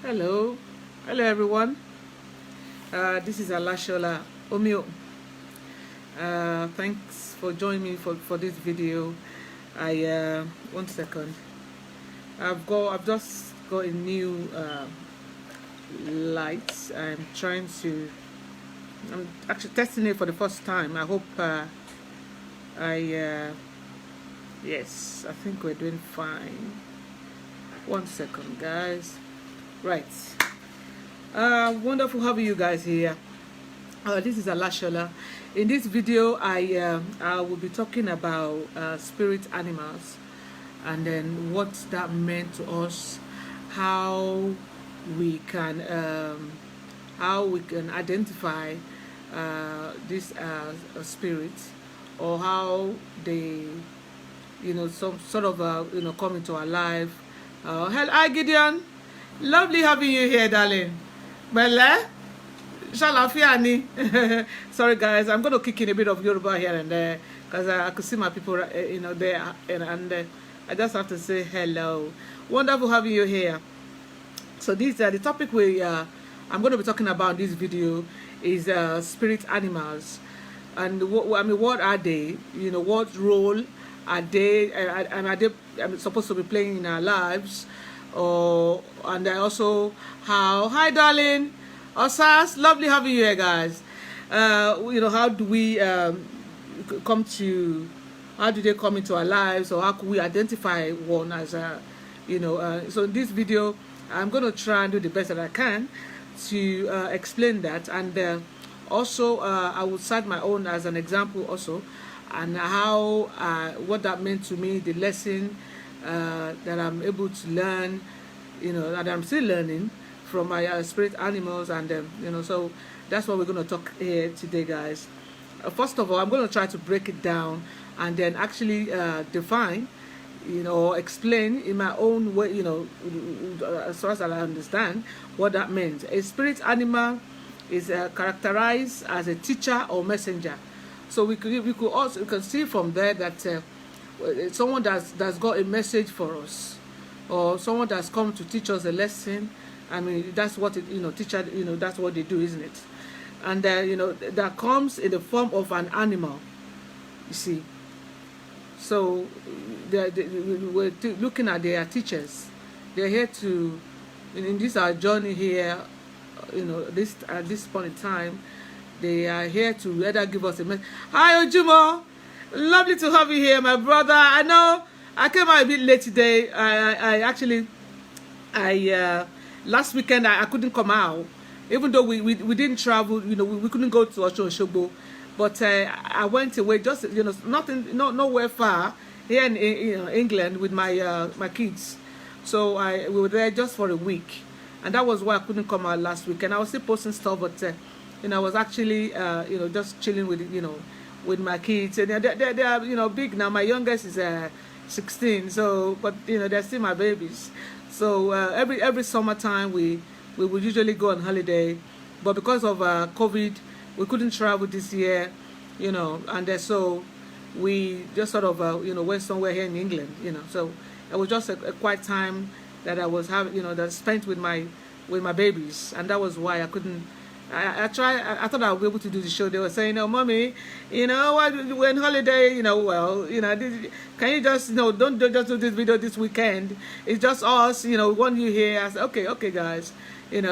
Hello, hello everyone. This is Alashola Omio. Thanks for joining me for this video. I 1 second. I've just got a new light. I'm actually testing it for the first time. I hope yes, I think we're doing fine. 1 second, guys. Right. Wonderful having you guys here. This is Alashola. In this video, I will be talking about spirit animals, and then what that meant to us, how we can identify this spirit, or how they, some sort of come into our life. Hello, hi Gideon. Lovely having you here, darling. Well, Shalafiani. Sorry, guys. I'm going to kick in a bit of Yoruba here and there because I could see my people, there, and I just have to say hello. Wonderful having you here. So this the topic I'm going to be talking about in this video is spirit animals, and what are they? What role are they? And are they supposed to be playing in our lives? And also hi darling, Osas, lovely having you here, guys. How do we how do they come into our lives, or how can we identify one as so in this video I'm going to try and do the best that I can to explain that, and also I will cite my own as an example also, and how what that meant to me, the lesson that I'm able to learn, that I'm still learning from my spirit animals, and so that's what we're going to talk here today, guys. First of all, I'm going to try to break it down and then actually define, or explain in my own way, as far as I understand what that means. A spirit animal is characterized as a teacher or messenger. So we can see from there that someone that's got a message for us, or someone that's come to teach us a lesson. I mean, that's what teacher, that's what they do, isn't it? And that comes in the form of an animal, you see. So we're looking at their teachers. They're here to, in this our journey here, at this point in time, they are here to either give us a message. Hi Ojumo, lovely to have you here, my brother. I know I came out a bit late today. I actually last weekend I couldn't come out, even though we didn't travel. We couldn't go to Osogbo, but I went away, just nowhere far here in England with my kids. So we were there just for a week, and that was why I couldn't come out last weekend. I was still posting stuff, but I was actually just chilling with my kids, and they are big now. My youngest is 16, so but they're still my babies. So every summertime we would usually go on holiday, but because of COVID we couldn't travel this year, and so we just sort of went somewhere here in England, so it was just a quiet time that I was having, that I spent with my babies, and that was why I couldn't. I thought I would be able to do the show. They were saying, "Oh, mommy, what? We're on holiday. Can you just, don't just do this video this weekend? It's just us. We want you here." I said, "Okay, guys.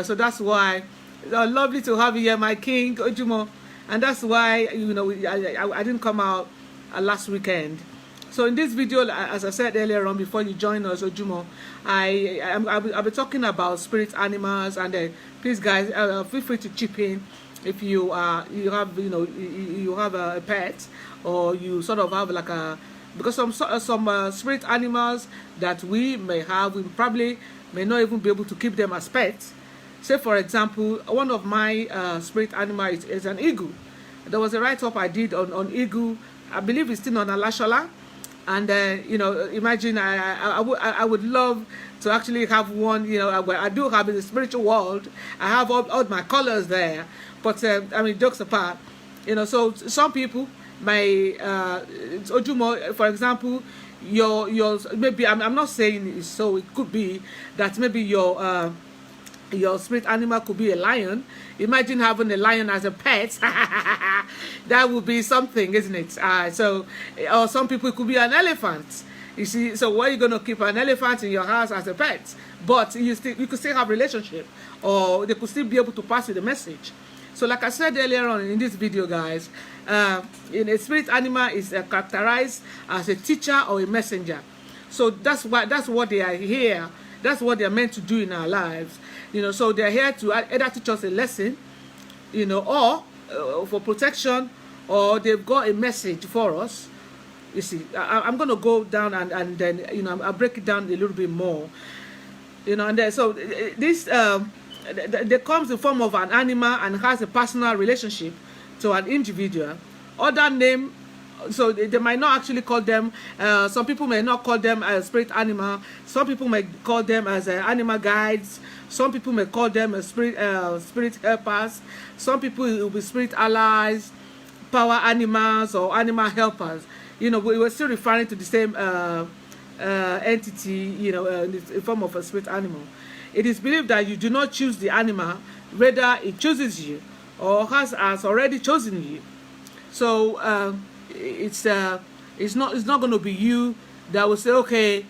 So that's why. Lovely to have you here, my king, Ojumo, and that's why I didn't come out last weekend." So in this video, as I said earlier on, before you join us, Ojumo, I'll be talking about spirit animals, and please, guys, feel free to chip in if you have a pet, or you sort of have like because some spirit animals that we may have, we probably may not even be able to keep them as pets. Say for example, one of my spirit animals is an eagle. There was a write-up I did on eagle. I believe it's still on Alashola. And imagine I would love to actually have one. I do have in the spiritual world. I have all my colors there, but jokes apart. So some people may Ojumo, for example, your maybe I'm not saying so. It could be that maybe your Your spirit animal could be a lion. Imagine having a lion as a pet. That would be something, isn't it? So, or some people, it could be an elephant. You see, so why are you going to keep an elephant in your house as a pet? But you could still have relationship, or they could still be able to pass you the message. So like I said earlier on in this video, guys, in a spirit animal is characterized as a teacher or a messenger. So that's what they are here. That's what they are meant to do in our lives. So they're here to either teach us a lesson, or for protection, or they've got a message for us. You see, I'm going to go down and then, I'll break it down a little bit more. And then, so this, there comes in the form of an animal and has a personal relationship to an individual. Other name, so they might not actually call them, some people may not call them a spirit animal. Some people may call them as animal guides. Some people may call them a spirit helpers. Some people will be spirit allies, power animals, or animal helpers. We were still referring to the same entity, in the form of a spirit animal. It is believed that you do not choose the animal, rather it chooses you, or has already chosen you. So it's not going to be you that will say, okay,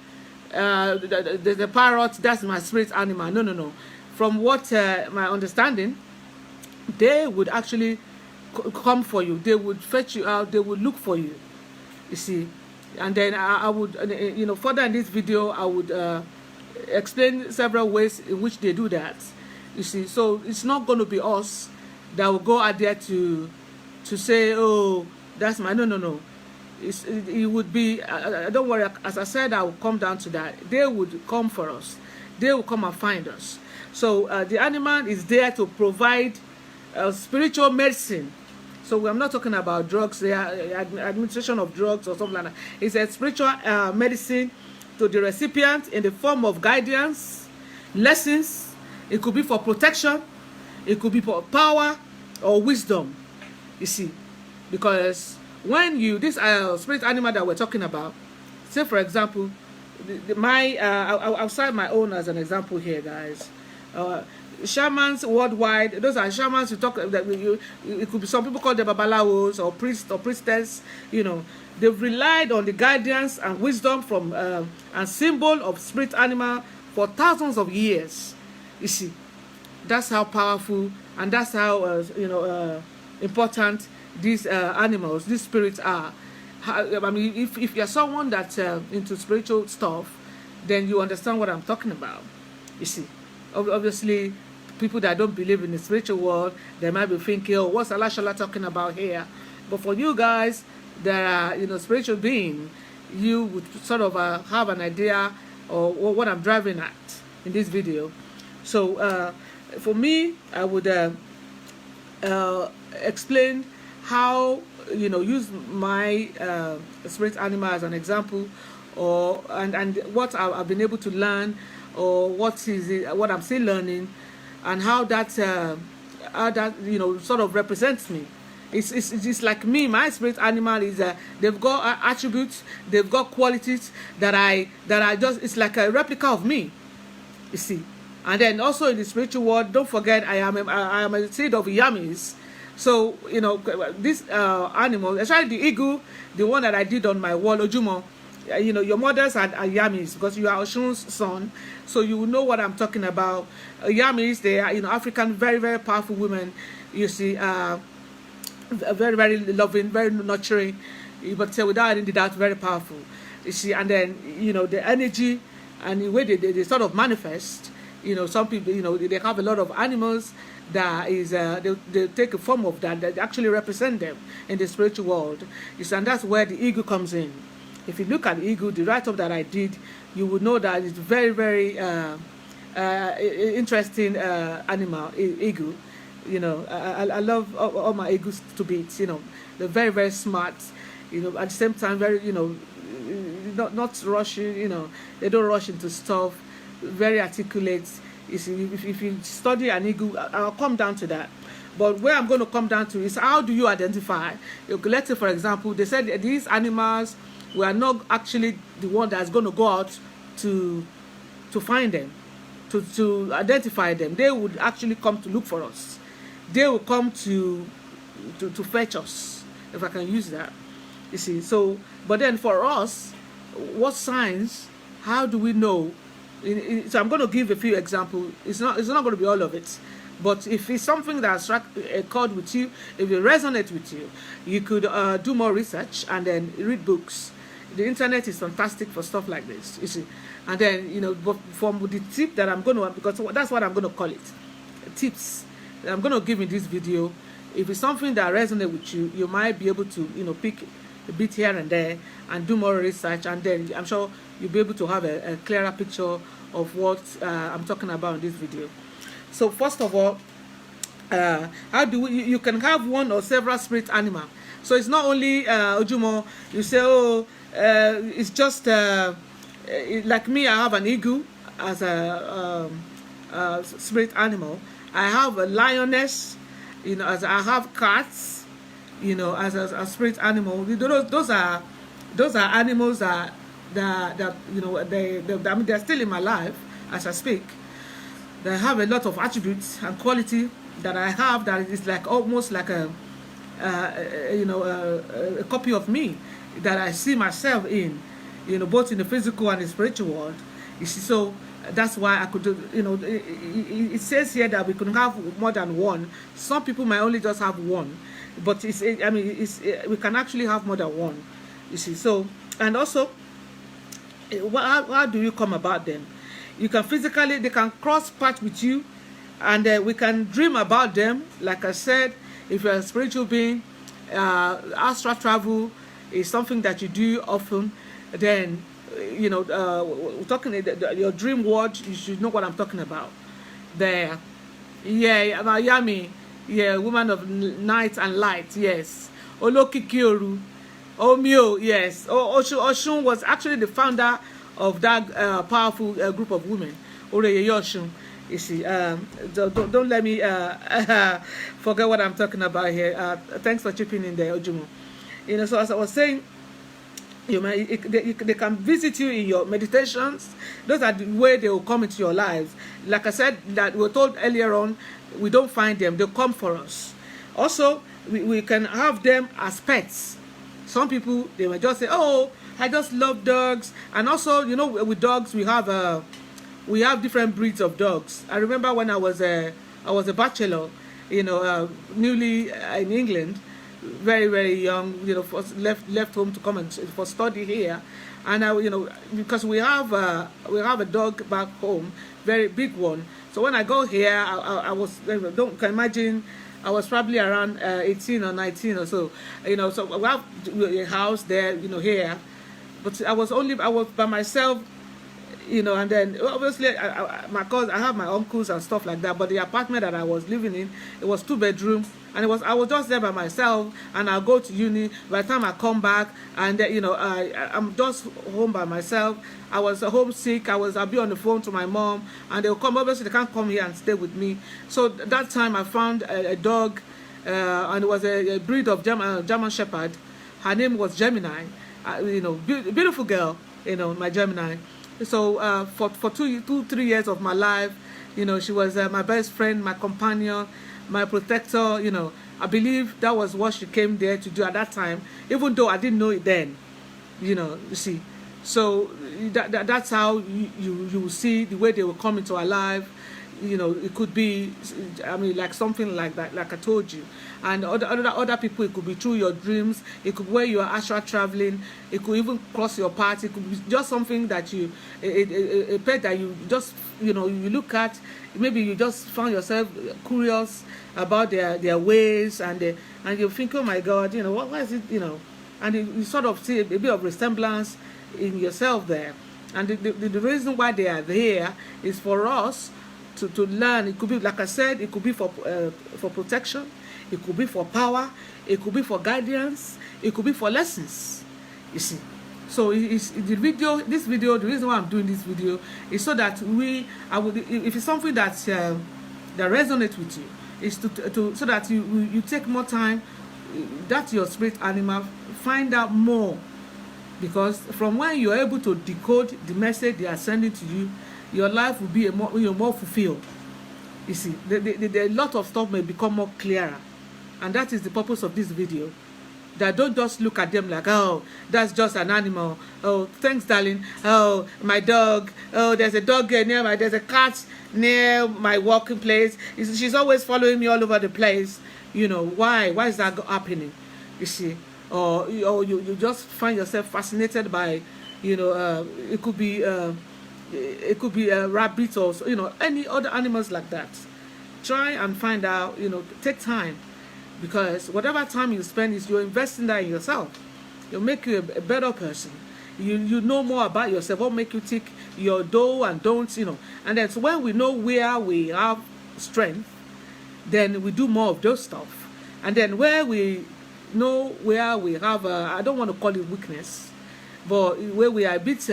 the parrot, that's my spirit animal. No. From what my understanding, they would actually come for you. They would fetch you out. They would look for you. You see, and then I would, further in this video, I would explain several ways in which they do that. You see, so it's not going to be us that will go out there to say, oh, that's my no. It would be, don't worry, as I said, I will come down to that. They would come for us. They will come and find us. So the animal is there to provide spiritual medicine. So I'm not talking about drugs, the administration of drugs or something like that. It's a spiritual medicine to the recipient in the form of guidance, lessons. It could be for protection. It could be for power or wisdom. You see, because when this spirit animal that we're talking about, say for example, I'll cite my own as an example here, guys. Shamans worldwide, those are shamans who talk that it could be, some people call them babalawos or priests or priestess. They've relied on the guidance and wisdom from and symbol of spirit animal for thousands of years. You see, that's how powerful and that's how important these animals, these spirits are. I mean, if you're someone that's into spiritual stuff, then you understand what I'm talking about. You see, obviously, people that don't believe in the spiritual world, they might be thinking, oh, what's Allah Shala talking about here? But for you guys that are, spiritual being, you would sort of have an idea of what I'm driving at in this video. So for me, I would explain how, use my spirit animal as an example, and what I've been able to learn, or what I'm still learning, and how that sort of represents me. It's like me. My spirit animal is they've got attributes, they've got qualities that I just, it's like a replica of me. You see, and then also in the spiritual world, don't forget I am a seed of yamis. So this animal, especially the eagle, the one that I did on my wall, Ojumo. Your mothers are yamis because you are Oshun's son, so you will know what I'm talking about. Yamis, they are African, very very powerful women. You see, very very loving, very nurturing, but without any doubt, very powerful. You see, and then the energy and the way they sort of manifest. Some people they have a lot of animals that is they take a form of that actually represent them in the spiritual world. You see, and that's where the eagle comes in. If you look at the eagle, the write-up that I did, you would know that it's very, very interesting animal, eagle. I love all my eagles to bits. They're very, very smart. At the same time, very, not rushing. They don't rush into stuff. Very articulate. You see, if you study an eagle, I'll come down to that. But where I'm going to come down to is how do you identify? Let's say, for example, they said these animals, we are not actually the one that's going to go out to find them, to identify them. They would actually come to look for us. They will come to fetch us, if I can use that. You see, so but then for us, what signs? How do we know? So I'm going to give a few examples. It's not going to be all of it, but if it's something that struck a chord with you, if it resonates with you, you could do more research and then read books. The internet is fantastic for stuff like this. You see, and then but from the tip that I'm going to, because that's what I'm going to call it, tips that I'm going to give in this video. If it's something that resonates with you, you might be able to pick a bit here and there and do more research, and then I'm sure you'll be able to have a clearer picture of what I'm talking about in this video. So first of all, how do you can have one or several spirit animal. So it's not only Ojumo, you say, oh, it's just like me, I have an eagle as a spirit animal. I have a lioness, as I have cats, as a spirit animal. Those are animals that I mean, they're still in my life as I speak. They have a lot of attributes and quality that I have that is like almost like a copy of me that I see myself in, both in the physical and the spiritual world. You see, so that's why I could do, it says here that we can have more than one. Some people might only just have one, but we can actually have more than one. You see, so, and also, how do you come about them? You can physically, they can cross path with you, and we can dream about them. Like I said, if you're a spiritual being, astral travel is something that you do often. Then, talking your dream world, you should know what I'm talking about. There, yeah, Yami, yeah, woman of night and light, yes. Olokikioru, Omio, yes. Oshun was actually the founder of that powerful group of women. Oreye Oshun. You see, don't let me forget what I'm talking about here. Thanks for chipping in there, Ojumo. So as I was saying, they can visit you in your meditations. Those are the way they will come into your lives. Like I said, that we were told earlier on, we don't find them, they come for us. Also, we can have them as pets. Some people, they might just say, oh, I just love dogs. And also, with dogs, we have different breeds of dogs. I remember when I was a bachelor, newly in England, very, very young, left home to come and for study here. And because we have a dog back home, very big one. So when I go here, I was, can imagine, I was probably around 18 or 19 or so. So we have a house there, here. But I was by myself, and then obviously I have my uncles and stuff like that. But the apartment that I was living in, it was 2-bedroom, and I was just there by myself. And I'll go to uni. By the time I come back, and I'm just home by myself. I was homesick. I'll be on the phone to my mom, and they'll come. Obviously, they can't come here and stay with me. So that time I found a dog, and it was a breed of German Shepherd. Her name was Gemini. Beautiful girl. My Gemini. So for 3 years of my life, she was my best friend, my companion, my protector. I believe that was what she came there to do at that time, even though I didn't know it then. You see. So that's how you will see the way they will come into our life. It could be, like something like that, like I told you. And other people, it could be through your dreams. It could be where you are astral traveling. It could even cross your path. It could be just something that a pet that you just, you look at. Maybe you just found yourself curious about their ways, and you think, oh my God, what is it, and you sort of see a bit of resemblance in yourself there. And the reason why they are there is for us to learn. It could be, like I said, it could be for protection, it could be for power, it could be for guidance, it could be for lessons. You see, so this video, the reason why I'm doing this video is so that if it's something that resonates with you, is so that you take more time. That's your spirit animal. Find out more, because from when you're able to decode the message they are sending to you, your life will be more fulfilled. You see, a lot of stuff may become more clearer, and that is the purpose of this video. That don't just look at them like, oh, that's just an animal. Oh, thanks, darling. Oh, my dog. Oh, there's a dog there's a cat near my working place. She's always following me all over the place. You know, why? Why is that happening? You see, or you just find yourself fascinated by, you know, it could be a rabbit or, you know, any other animals like that. Try and find out, you know, take time. Because whatever time you spend is you're investing that in yourself. It'll make you a better person. You know more about yourself. What make you tick your do and don'ts, you know. And then so when we know where we have strength, then we do more of those stuff. And then where we know where we have, I don't want to call it weakness, but where we are a bit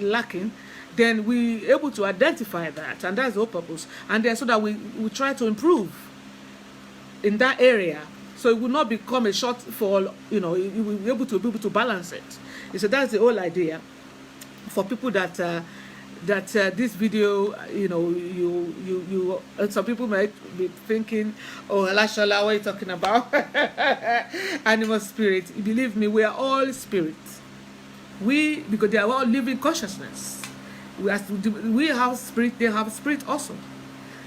lacking, then we able to identify that. And that's the whole purpose. And then so that we try to improve in that area, so it will not become a shortfall. You know, you will be able to balance it. So that's the whole idea for people that this video, you know, you some people might be thinking, oh, Alashola, what are you talking about? Animal spirit. Believe me, we are all spirits. Because they are all living consciousness. We have spirit, they have spirit also.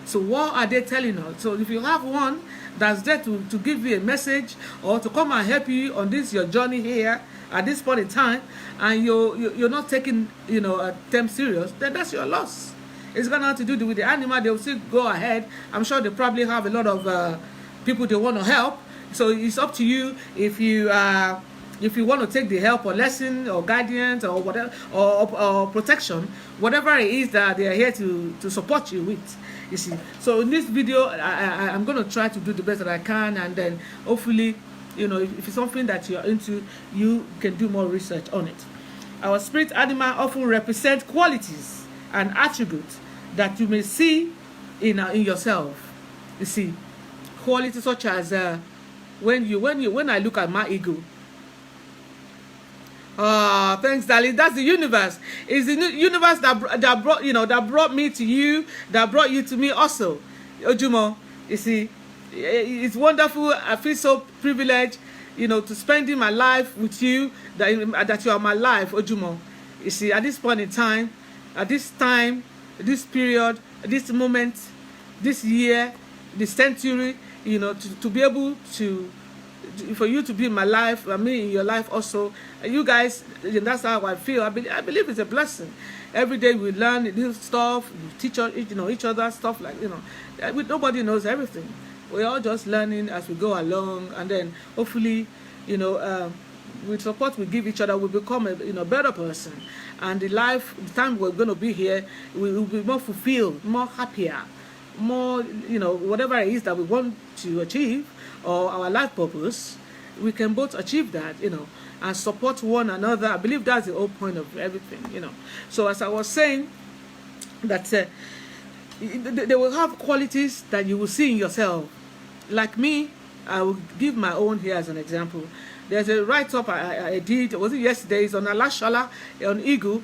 So what are they telling us? So if you have one that's there to give you a message or to come and help you on this your journey here at this point in time, and you're not taking, you know, them serious, then that's your loss. It's gonna have to do with the animal. They'll still go ahead. I'm sure they probably have a lot of people they want to help. So it's up to you if you want to take the help or lesson or guidance or whatever or protection, whatever it is that they are here to support you with. You see, so in this video, I'm going to try to do the best that I can, and then hopefully, you know, if it's something that you're into, you can do more research on it. Our spirit animal often represent qualities and attributes that you may see in yourself. You see, qualities such as when I look at my ego. Ah, thanks, darling. That's the universe. It's the universe that brought, you know, that brought me to you, that brought you to me also. Ojumo, you see, it's wonderful. I feel so privileged, you know, to spending my life with you, that you are my life, Ojumo. You see, at this point in time, this period, this moment, this year, this century, you know, to be able to, for you to be in my life, and me in your life also, you guys, that's how I feel. I believe it's a blessing. Every day we learn new stuff, we teach each other stuff, like, you know, nobody knows everything. We're all just learning as we go along, and then hopefully, you know, with support we give each other, we become a better person, and the time we're going to be here, we will be more fulfilled, more happier, more, you know, whatever it is that we want to achieve, or our life purpose, we can both achieve that, you know, and support one another. I believe that's the whole point of everything, you know. So as I was saying, that they will have qualities that you will see in yourself. Like me, I will give my own here as an example. There's a write-up I did, was it yesterday? It's on Alashola, on Eagle.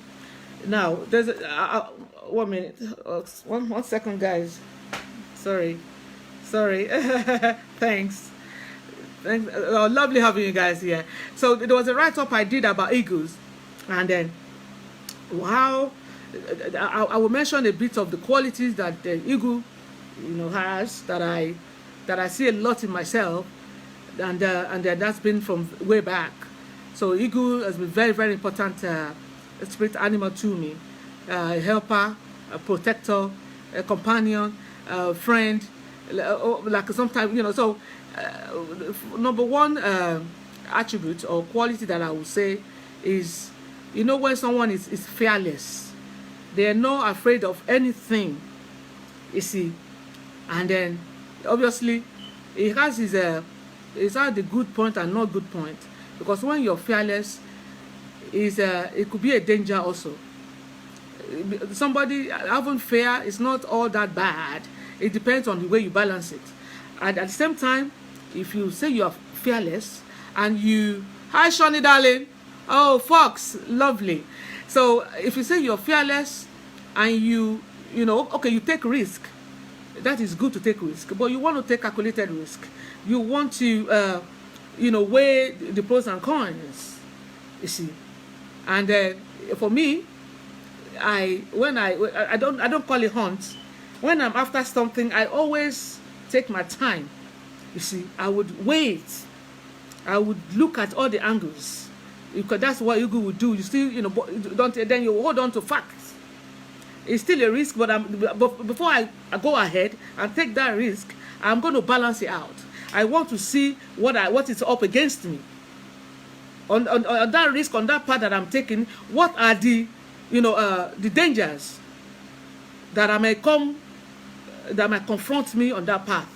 Now, there's 1 minute, 1 second, guys. Sorry. Thanks. Lovely having you guys here. So there was a write-up I did about eagles, and then how I will mention a bit of the qualities that the eagle, you know, has, that I see a lot in myself, and then that's been from way back. So eagle has been very, very important spirit animal to me, a helper, a protector, a companion, a friend. Like sometimes, you know, so number one attribute or quality that I would say is, you know, when someone is fearless, they are not afraid of anything, you see, and then obviously it has the good point and not good point, because when you're fearless, it could be a danger also. Somebody having fear is not all that bad. It depends on the way you balance it. And at the same time, if you say you are fearless and hi Shawnee darling, oh Fox, lovely. So if you say you're fearless and you know, okay, you take risk. That is good to take risk, but you want to take calculated risk. You want to you know, weigh the pros and cons, you see. And for me, I don't call it hunt. When I'm after something, I always take my time. You see, I would wait. I would look at all the angles, because that's what you would do. You still, you know, don't, then you hold on to facts. It's still a risk, but before I go ahead and take that risk, I'm going to balance it out. I want to see what is up against me. On that risk, on that path that I'm taking, what are the, you know, the dangers that might confront me on that path?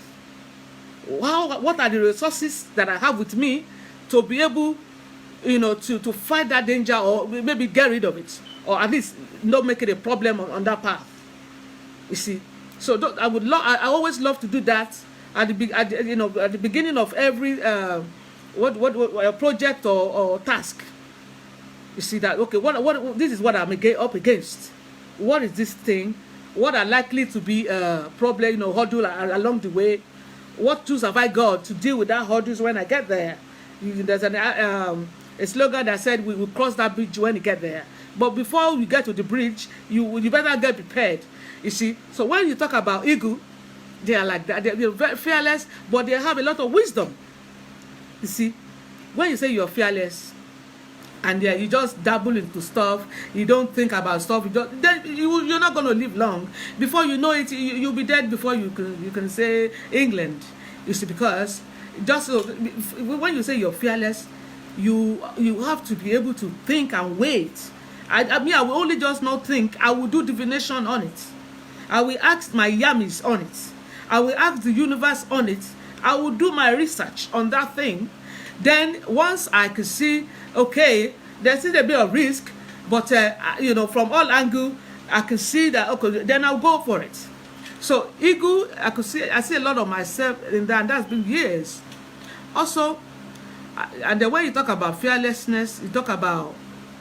What are the resources that I have with me to be able, you know, to fight that danger, or maybe get rid of it, or at least not make it a problem on that path. You see, so I always love to do that at the beginning of every project or task. You see that, okay, what this is what I'm up against. What is this thing? What are likely to be problem, you know, hurdle along the way? What tools have I got to deal with that hurdles when I get there? There's a slogan that said we will cross that bridge when you get there. But before we get to the bridge, you better get prepared. You see, so when you talk about eagle, they are like that. They're very fearless, but they have a lot of wisdom. You see, when you say you're fearless, and you just dabble into stuff, you don't think about stuff, you're not going to live long. Before you know it, you'll be dead before you can say England. You see, because just when you say you're fearless, you have to be able to think and wait. I mean, I will only just not think. I will do divination on it. I will ask my yummies on it. I will ask the universe on it. I will do my research on that thing. Then once I can see, okay, there's still a bit of risk, but you know, from all angles, I can see that, okay, then I'll go for it. So eagle, I see a lot of myself in that, and that's been years. Also, and the way you talk about fearlessness, you talk about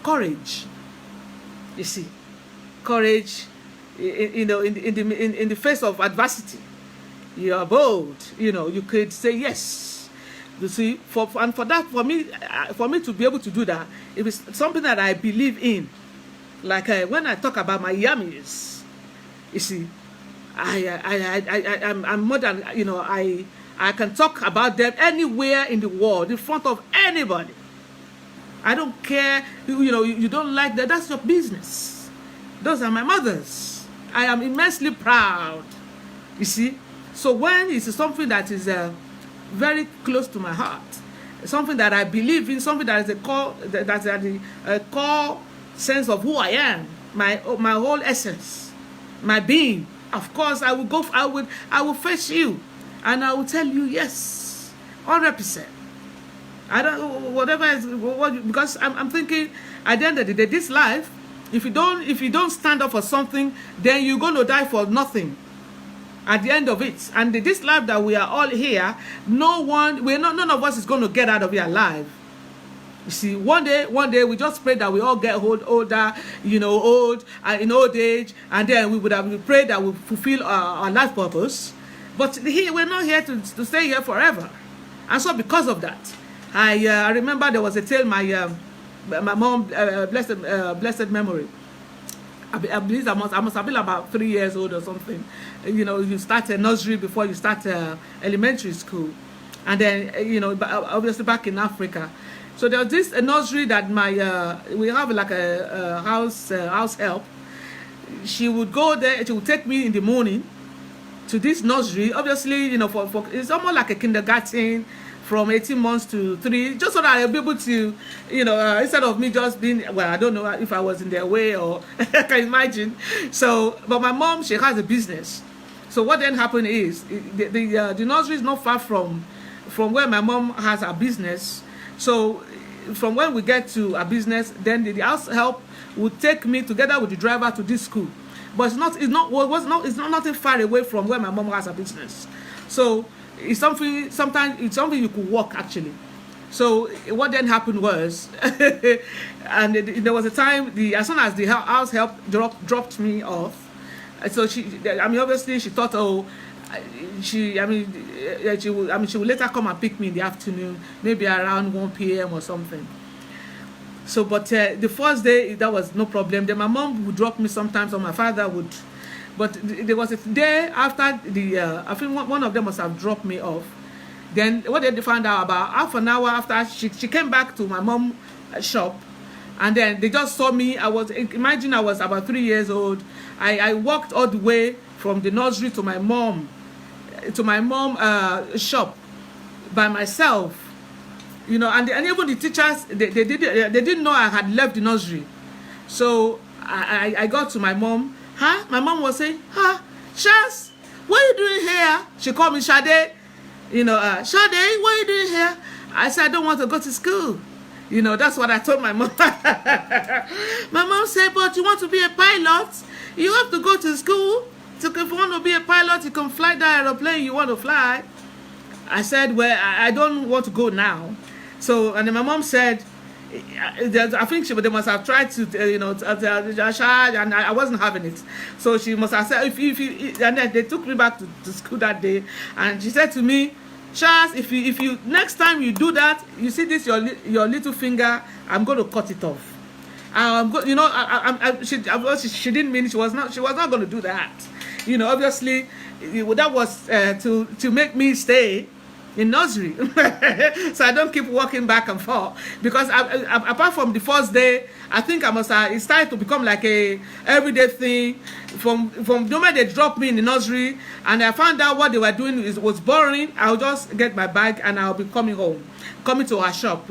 courage. You see, courage, you know, in the face of adversity, you are bold. You know, you could say yes. You see, for me to be able to do that, it is something that I believe in. Like when I talk about my yummies, you see, I'm more than, you know, I can talk about them anywhere in the world, in front of anybody. I don't care, you know, you don't like that, that's your business. Those are my mothers. I am immensely proud, you see. So when it's something that is very close to my heart, something that I believe in, something that is a core, that's the core sense of who I am, my whole essence, my being, of course, I will face you, and I will tell you yes, 100%. I don't, whatever is, because I'm thinking at the end of the day, this life, if you don't stand up for something, then you're going to die for nothing at the end of it. And this life that we are all here, none of us is going to get out of here alive. You see, one day we just pray that we all get older, you know, old, in old age, and then we would have prayed that we fulfill our life purpose. But here, we're not here to stay here forever. And so because of that, I remember there was a tale my mom, blessed memory. I believe I must have been about 3 years old or something. You know, you start a nursery before you start elementary school, and then you know, obviously back in Africa. So there was this nursery that we have like a house help. She would go there. She would take me in the morning to this nursery. Obviously, you know, for it's almost like a kindergarten, from 18 months to 3, just so that I'll be able to, you know, instead of me just being, well, I don't know if I was in their way or I can imagine. So, but my mom, she has a business. So what then happened is, the nursery is not far from where my mom has her business. So from when we get to our business, then the house help would take me together with the driver to this school. But it's not nothing far away from where my mom has her business. So it's something you could walk actually. So what then happened was, and there was a time, as soon as the house help dropped me off, so obviously she thought, oh, she will later come and pick me in the afternoon, maybe around 1 p.m. or something. So, but the first day, that was no problem. Then my mom would drop me sometimes, or my father would. But there was a day after I think one of them must have dropped me off. Then what did they find out about half an hour after she came back to my mom's shop, and then they just saw me. I was about 3 years old. I walked all the way from the nursery to my mom shop by myself. And even the teachers, they didn't know I had left the nursery. So I got to my mom. My mom was saying, Shaz, what are you doing here? She called me Shade. Shade, what are you doing here? I said, I don't want to go to school. That's what I told my mom. My mom said, but you want to be a pilot? You have to go to school. So if you want to be a pilot, you can fly that aeroplane you want to fly. I said, well, I don't want to go now. So, and then my mom said, I think they must have tried to, and I wasn't having it. So she must have said, and then they took me back to school that day, and she said to me, Charles, if you next time you do that, you see this your little finger, I'm going to cut it off. She didn't mean she was not going to do that. Obviously, that was to make me stay in nursery, so I don't keep walking back and forth. Because apart from the first day, I think it started to become like a everyday thing. From the moment they dropped me in the nursery, and I found out what they were doing was boring, I'll just get my bag and I'll be coming to our shop.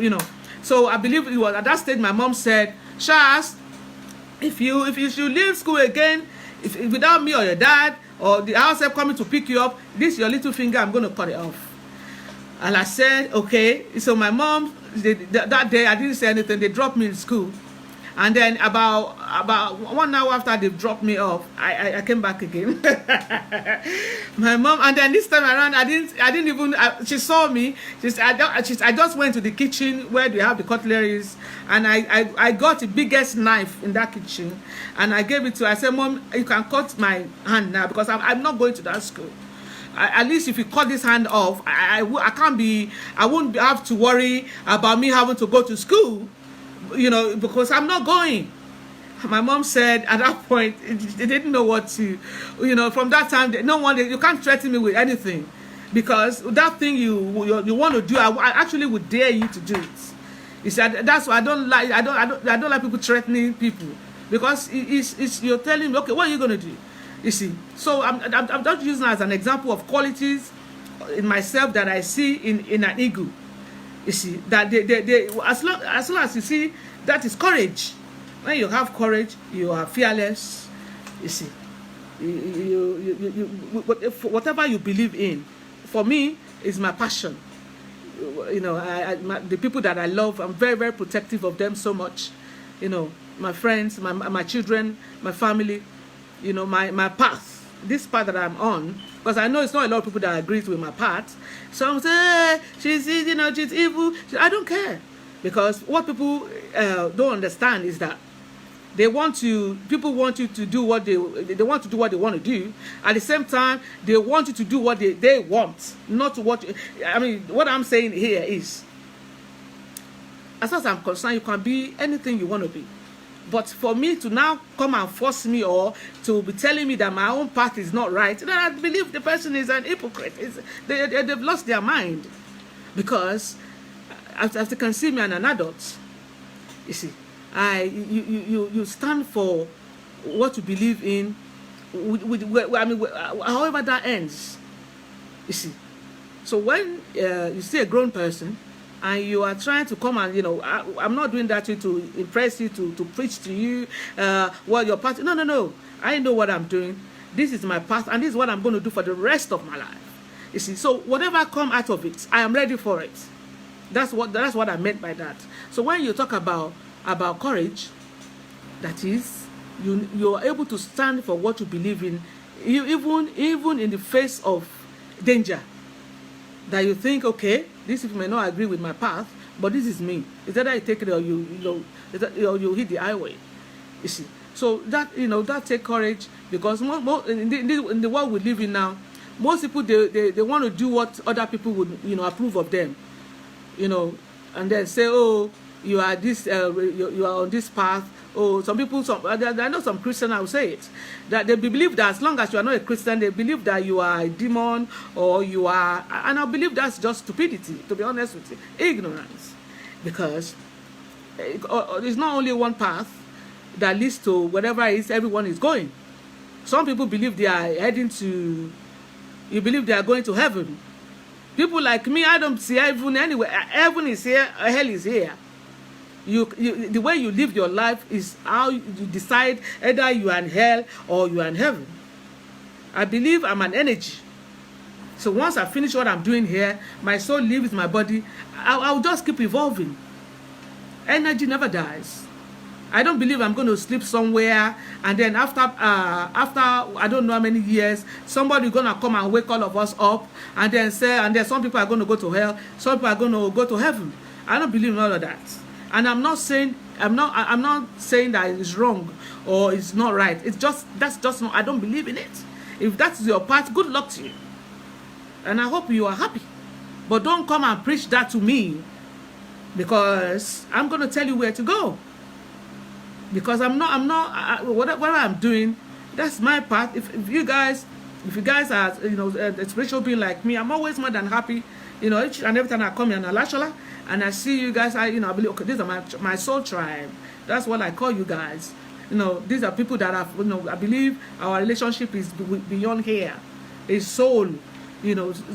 So I believe it was at that stage my mom said, Charles, if you should leave school again, without me or your dad or the house help coming to pick you up, this your little finger, I'm going to cut it off. And I said, okay. So my mom, that day, I didn't say anything. They dropped me in school. And then about 1 hour after they dropped me off, I came back again. My mom, and then this time around, I didn't even, she saw me. I just went to the kitchen where they have the cutleries, and I got the biggest knife in that kitchen, and I gave it to her. I said, Mom, you can cut my hand now, because I'm not going to that school. At least if you cut this hand off, I won't have to worry about me having to go to school, because I'm not going. My mom said at that point, they didn't know what to, from that time, you can't threaten me with anything, because that thing you want to do, I actually would dare you to do it. You said that's why I don't like people threatening people, because it's you're telling me, okay, what are you going to do? You see, so I'm just using as an example of qualities in myself that I see in an eagle. You see, that they as long as you see, that is courage. When you have courage, you are fearless. You see, whatever you believe in, for me, is my passion. The people that I love, I'm very, very protective of them so much. My friends, my children, my family. My path, this path that I'm on, because I know it's not a lot of people that agree with my path. Some say, she's evil. I don't care, because what people don't understand is that people want you to do what they want to do what they want to do. At the same time, they want you to do what they want, not what. What I'm saying here is, as far as I'm concerned, you can be anything you want to be. But for me to now come and force me, or to be telling me that my own path is not right, then I believe the person is an hypocrite. They've lost their mind. Because after they can see me as an adult, you see, you stand for what you believe in, however that ends. You see. So when you see a grown person, and you are trying to come and, I'm not doing that to impress you, to preach to you what your path. No. I know what I'm doing. This is my path, and this is what I'm going to do for the rest of my life. You see, so whatever come out of it, I am ready for it. That's what I meant by that. So when you talk about courage, that is, you are able to stand for what you believe in, even in the face of danger. That you think, okay, these people may not agree with my path, But this is me. It's either you take it or or you hit the highway. You see. So that that take courage, because in the world we live in now, most people they want to do what other people would approve of them, and then say, oh, you are this you are on this path. Oh, some people, I know some Christians, I will say it, that they believe that as long as you are not a Christian, they believe that you are a demon, or you are, and I believe that's just stupidity, to be honest with you, ignorance, because it's not only one path that leads to whatever it is everyone is going. Some people believe they are heading to, you believe they are going to heaven. People like me, I don't see heaven anywhere. Heaven is here, hell is here. The way you live your life is how you decide either you are in hell or you are in heaven. I believe I'm an energy. So once I finish what I'm doing here, my soul leaves my body, I'll just keep evolving. Energy never dies. I don't believe I'm going to sleep somewhere and then after I don't know how many years, somebody is going to come and wake all of us up and then say, and then some people are going to go to hell, some people are going to go to heaven. I don't believe in all of that. And I'm not saying that it's wrong or it's not right. It's just, that's just not, I don't believe in it. If that's your part, good luck to you. And I hope you are happy. But don't come and preach that to me, because I'm going to tell you where to go. Because whatever I'm doing, that's my part. If you guys are a spiritual being like me, I'm always more than happy. Each and every time I come here in Alashala and I see you guys, I believe, okay, these are my soul tribe. That's what I call you guys. These are people that have, I believe our relationship is beyond here. It's soul,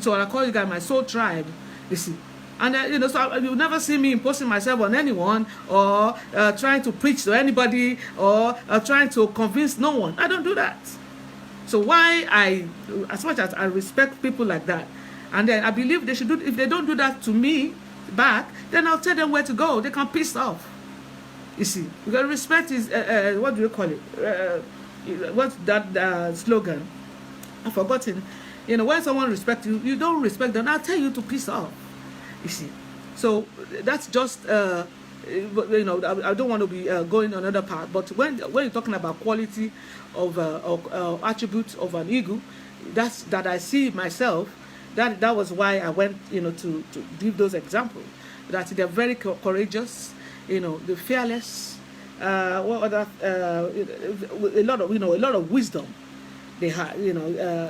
so I call you guys my soul tribe. You see. And so you'll never see me imposing myself on anyone, or trying to preach to anybody, or trying to convince no one. I don't do that. So as much as I respect people like that, and then I believe they should do, if they don't do that to me back, then I'll tell them where to go. They can piss off. You see, because respect is what do you call it? What's that slogan? I've forgotten. When someone respects you, you don't respect them. I'll tell you to piss off. You see, so that's just I don't want to be going on another part, but when you're talking about quality of attributes of an eagle, that I see myself, that was why I went to give those examples, that they're very courageous, they're fearless, what other a lot of wisdom they have,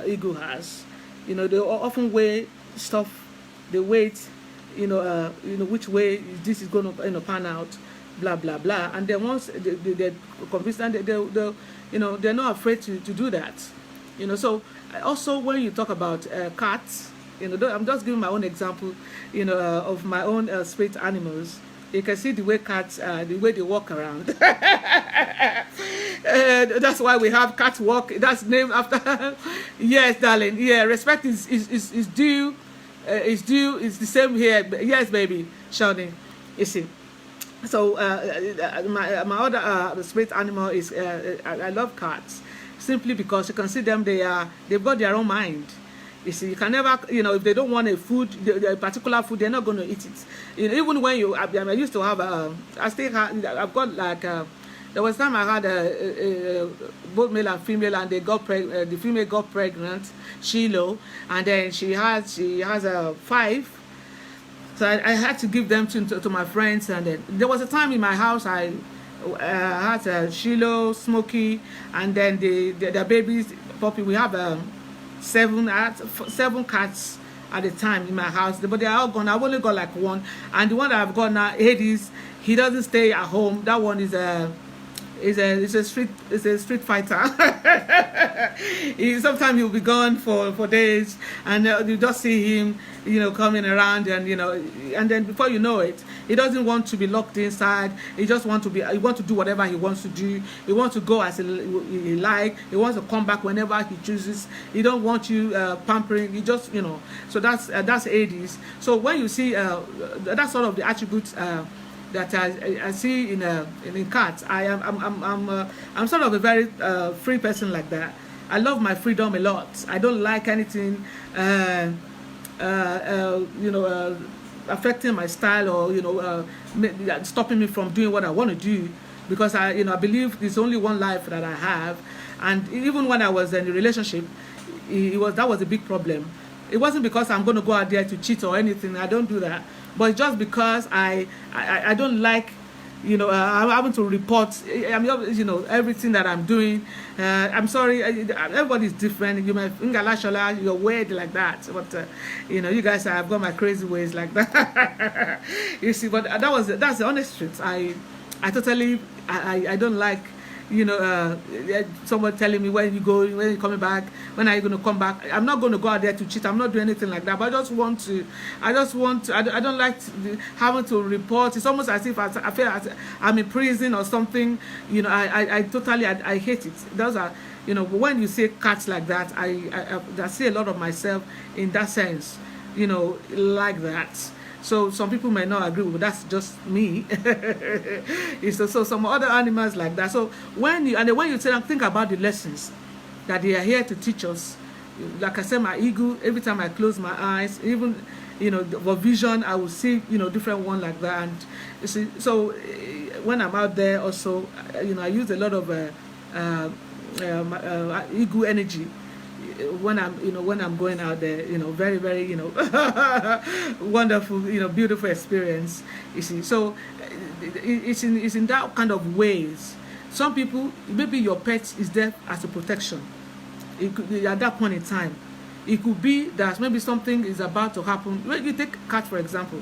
eagle has, they often weigh stuff, they wait. Which way this is going to pan out, blah blah blah, and then once they're convinced, and they're not afraid to do that. So also when you talk about cats, I'm just giving my own example, of my own spirit animals. You can see the way cats, the way they walk around. That's why we have cat walk. That's named after. Yes, darling. Yeah, respect is due. It's due. It's the same here. Yes, baby, Shawnee. You see. So my other spirit animal is I love cats, simply because you can see them. They've got their own mind. You see, you can never, if they don't want a food, a particular food, they're not going to eat it. Even when I used to have I've got like there was time I had both male and female, and they got the female got pregnant, Shiloh, and then she has 5. So I had to give them to my friends, and then there was a time in my house I had Shiloh, Smokey, and then the babies, puppy. We have 7 cats at the time in my house, but they are all gone. I've only got like 1, and the one that I've got now, Hades, he doesn't stay at home. That one is a street fighter. Sometimes he'll be gone for days, and you just see him, coming around, and and then before you know it, he doesn't want to be locked inside. He just want to do whatever he wants to do. He wants to go as he like. He wants to come back whenever he chooses. He don't want you pampering. He just So that's Hades. So when you see that's sort of the attributes that I see in cats. I'm sort of a very free person like that. I love my freedom a lot. I don't like anything affecting my style, or stopping me from doing what I want to do, because I believe there's only one life that I have. And even when I was in a relationship, that was a big problem. It wasn't because I'm going to go out there to cheat or anything. I don't do that. But it's just because I don't like, I'm having to report, everything that I'm doing. I'm sorry, everybody's different. You might think you're weird like that, but you guys have got my crazy ways like that. You see, but that's the honest truth. I totally, I don't like, someone telling me when you're coming back, when are you going to come back. I'm not going to go out there to cheat. I'm not doing anything like that, but I don't like having to report. It's almost as if I feel I'm in prison or something. I totally, I hate it. Those are, when you say cuts like that, I see a lot of myself in that sense, like that. So some people may not agree, but that's just me. So some other animals like that. So when you think about the lessons that they are here to teach us, like I said, my ego, every time I close my eyes, even for vision, I will see different one like that. And you see, so when I'm out there also, I use a lot of ego energy when I'm going out there, very, very, wonderful, beautiful experience. You see, so it's in that kind of ways. Some people, maybe your pet is there as a protection. It could be at that point in time. It could be that maybe something is about to happen. When you take cat for example,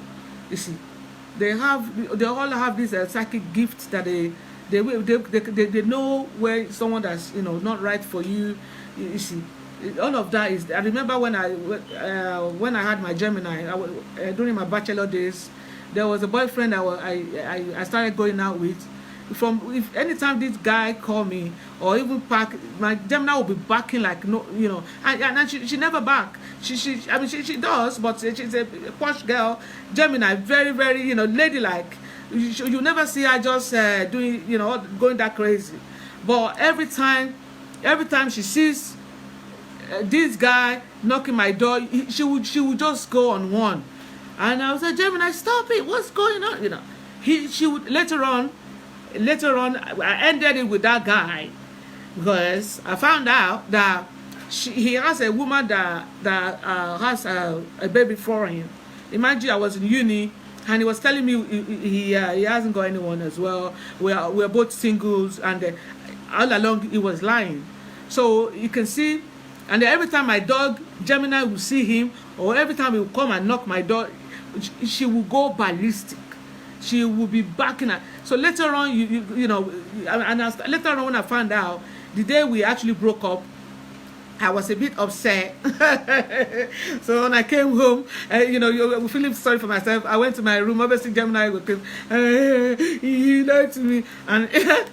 you see, they all have this psychic gift that they know where someone that's not right for you. You see. All of that is. I remember when I had my Gemini during my bachelor days, there was a boyfriend I started going out with. If anytime this guy call me or even park, my Gemini will be barking like and she never bark. She does, but she's a posh girl. Gemini, very, very ladylike. You never see her just doing going that crazy. But every time she sees this guy knocking my door, she would just go on one, and I was like, Gemini, stop it! What's going on? She would later on. I ended it with that guy because I found out that he has a woman that has a baby for him. Imagine I was in uni and he was telling me he hasn't got anyone as well. We're both singles, and all along he was lying. So you can see. And every time my dog Gemini will see him, or every time he will come and knock my door, she will go ballistic. She will be backing at. So later on, later on when I found out, the day we actually broke up, I was a bit upset. So when I came home, feeling sorry for myself, I went to my room. Obviously, Gemini came. He lied to me, and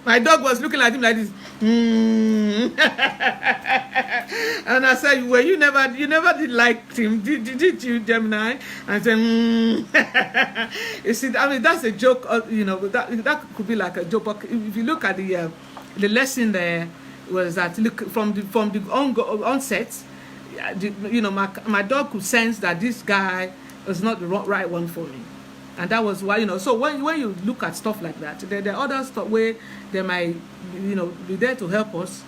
my dog was looking at him like this. And I said, "Well, you never did like him, did you, Gemini?" And I said, You see, I mean, that's a joke. That could be like a joke. But if you look at the lesson there, was that look from the onset, my dog could sense that this guy was not the right one for me, and that was why So when you look at stuff like that, there are other stuff where they might be there to help us.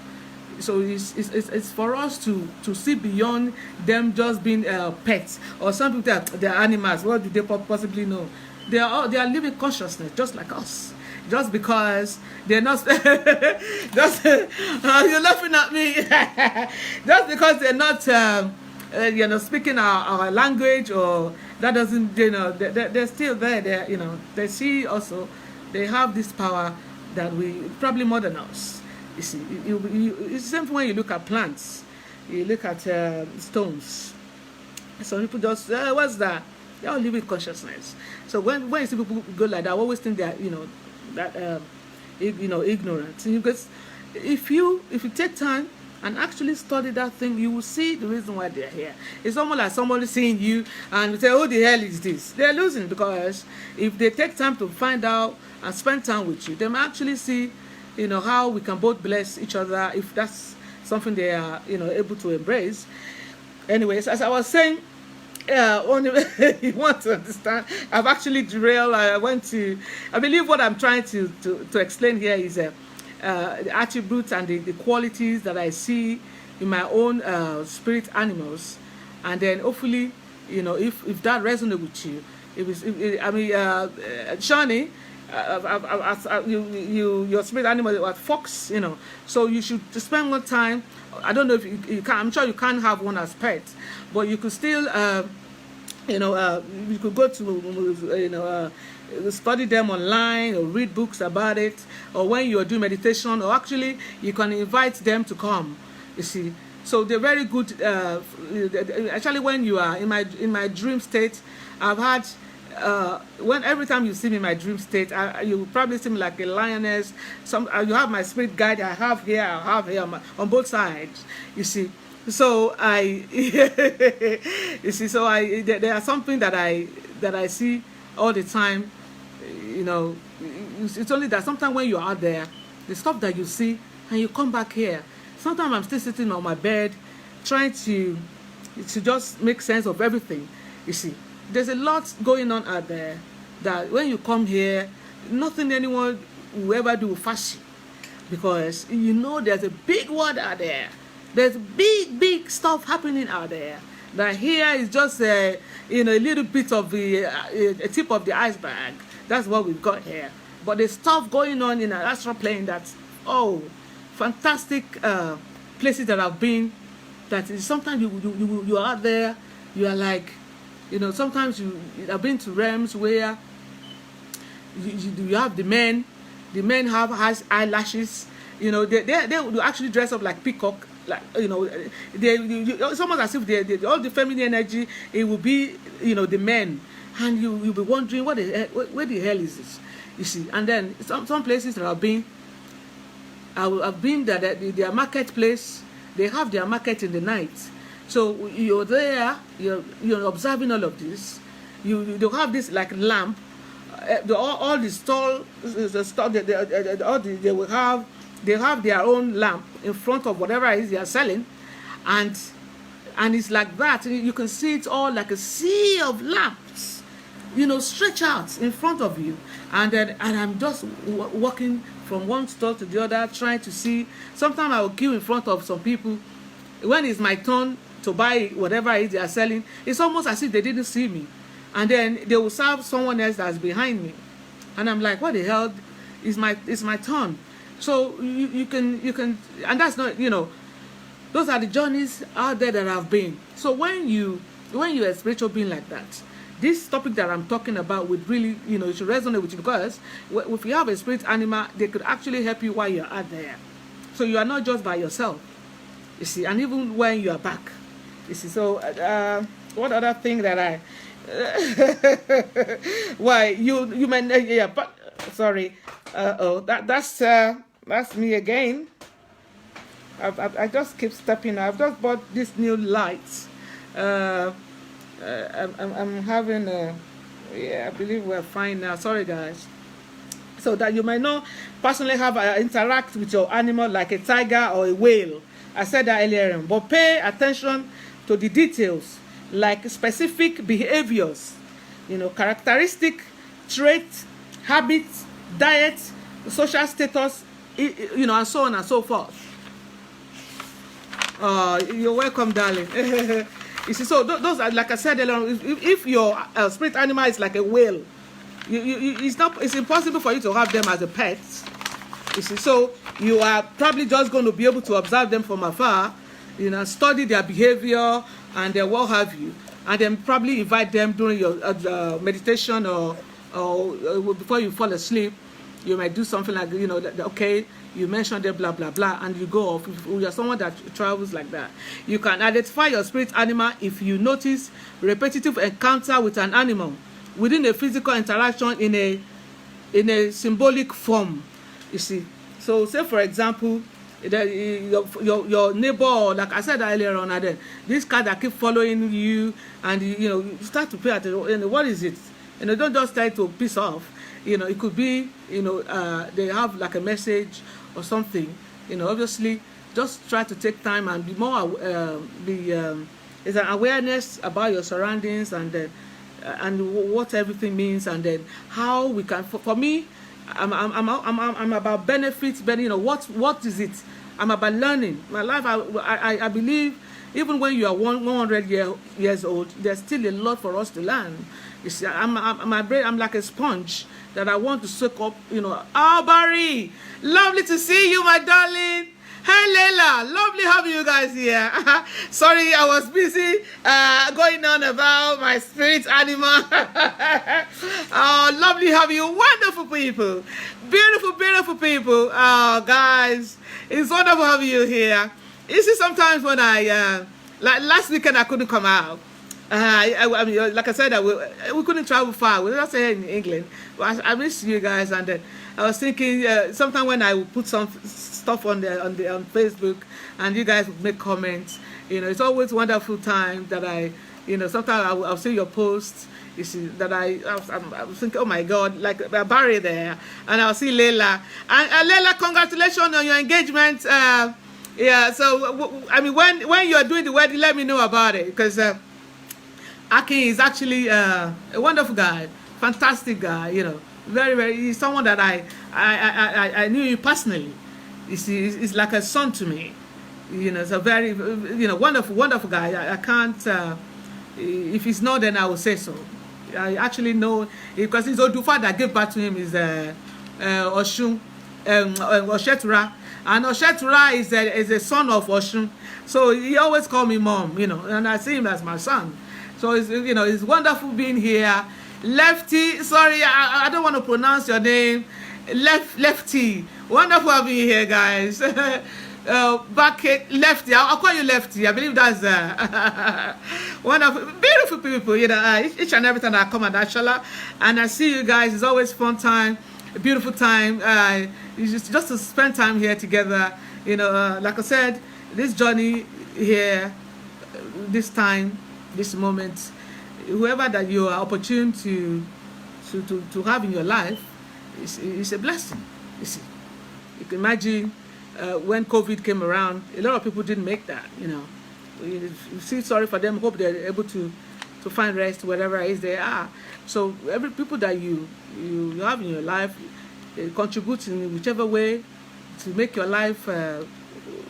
So it's for us to see beyond them just being pets, or some people they're animals. What do they possibly know? They are living consciousness just like us. Just because they're not you're laughing at me. Just because they're not speaking our language, or that doesn't they're still there. They see also they have this power that we probably more than us. You see, it's the same when you look at plants, you look at stones. Some people just what's that? They all live with consciousness. So when you see people go like that, I always think that ignorant. Because if you take time and actually study that thing, you will see the reason why they're here. It's almost like somebody seeing you and say, "Oh, the hell is this?" They're losing, because if they take time to find out and spend time with you, they might actually see, how we can both bless each other, if that's something they are, able to embrace. Anyways, as I was saying, only you want to understand. I've actually derailed. I believe what I'm trying to explain here is the attributes and the qualities that I see in my own spirit animals, and then hopefully, if that resonates with you, Shani, your spirit animal was fox, so you should spend more time. I don't know if you can. I'm sure you can't have one as pet, but you could still, you could go to, study them online or read books about it, or when you are doing meditation, or actually you can invite them to come. You see, so they're very good. Actually, when you are in my dream state, I've had. When every time you see me in my dream state, you probably see me like a lioness. You have my spirit guide. I have here on both sides. You see, so there are something that I see all the time. It's only that sometimes when you're out there, the stuff that you see and you come back here. Sometimes I'm still sitting on my bed, trying to just make sense of everything. You see. There's a lot going on out there that when you come here, nothing anyone will ever do will fast you, because there's a big world out there. There's big stuff happening out there. That here is just a little bit of a tip of the iceberg. That's what we've got here. But there's stuff going on in an astral plane that's fantastic places that I've been. That is, sometimes you are out there, you are like. Sometimes I've been to realms where you have the men have eyelashes. They will actually dress up like peacock, like it's almost as if all the feminine energy, it will be the men, and you'll be wondering where the hell is this, you see. And then some places that I've been that their marketplace, they have their market in the night. So you're there, you're observing all of this. You have this like lamp. All the stall, they have their own lamp in front of whatever it is they are selling, and it's like that. You can see it all like a sea of lamps, stretch out in front of you, and I'm just walking from one stall to the other, trying to see. Sometimes I will queue in front of some people. When it's my turn to buy whatever it is they are selling, it's almost as if they didn't see me, and then they will serve someone else that's behind me, and I'm like, what the hell? It's my turn. So you can, and that's not, those are the journeys out there that I've been. So when you're a spiritual being like that, this topic that I'm talking about would really, it should resonate with you, because if you have a spirit animal, they could actually help you while you're out there. So you are not just by yourself, you see, and even when you are back. You see, so what other thing that I why you may but sorry, that's me again. I just keep stepping. I've just bought this new lights. I'm having I believe we're fine now. Sorry guys. So that you might not personally have interact with your animal like a tiger or a whale. I said that earlier, but pay attention to the details, like specific behaviors, characteristic, traits, habits, diet, social status, and so on and so forth. You're welcome, darling. You see, so those are, like I said earlier, if your spirit animal is like a whale, it's impossible for you to have them as a pet. You see, so you are probably just going to be able to observe them from afar, study their behavior and what have you, and then probably invite them during your meditation or before you fall asleep. You might do something like, okay, you mentioned them, blah, blah, blah, and you go off. If you're someone that travels like that, you can identify your spirit animal if you notice repetitive encounter with an animal within a physical interaction in a symbolic form. You see, so say for example, your neighbor, or like I said earlier on, then this cat that keep following you, and you start to pay attention. What is it? Don't just try to piss off. It could be, they have like a message or something. Obviously, just try to take time and be more, It's an awareness about your surroundings, and then and what everything means, and then how we can. For me, I'm about benefits, but you know what is it? I'm about learning. My life, I believe, even when you are 100 years old, there's still a lot for us to learn. You see, my brain, I'm like a sponge that I want to soak up. You know, oh Barry, lovely to see you, my darling. Hey Leila, lovely having you guys here. Sorry, I was busy going on about my spirit animal. Oh, lovely having you, wonderful people, beautiful people. Oh, guys, it's wonderful having you here. You see, sometimes when I like last weekend I couldn't come out. I mean, like I said, we couldn't travel far. We were just here in England. But I miss you guys, and then I was thinking sometimes when I would put some stuff on Facebook, and you guys would make comments. You know, it's always a wonderful time that sometimes I'll see your posts. You see that I was thinking, oh my God, like Barry there, and I'll see Leila. And Leila, congratulations on your engagement. Yeah, so I mean, when you're doing the wedding, let me know about it, because Aki is actually a wonderful guy, fantastic guy. You know, very. He's someone that I knew you personally. You see, he's like a son to me. You know, it's a very wonderful guy. I can't. If he's not, then I will say so. I actually know, because his Odufa that gave birth to him is Oshun, Oshetura, and Oshetura is a son of Oshun. So he always called me mom. You know, and I see him as my son. So it's wonderful being here. Lefty, sorry, I don't want to pronounce your name. Lefty, wonderful having you here, guys. Bucket, Lefty, I'll call you Lefty. I believe that's wonderful, beautiful people. You know, each and every time I come at Ashala, and I see you guys, it's always fun time, a beautiful time. It's just to spend time here together. You know, like I said, this journey here, this time, this moment, whoever that you are opportune to have in your life, is a blessing. You see, you can imagine when COVID came around, a lot of people didn't make that. You know, you feel sorry for them. Hope they're able to find rest wherever it is they are. So every people that you have in your life, contribute in whichever way to make your life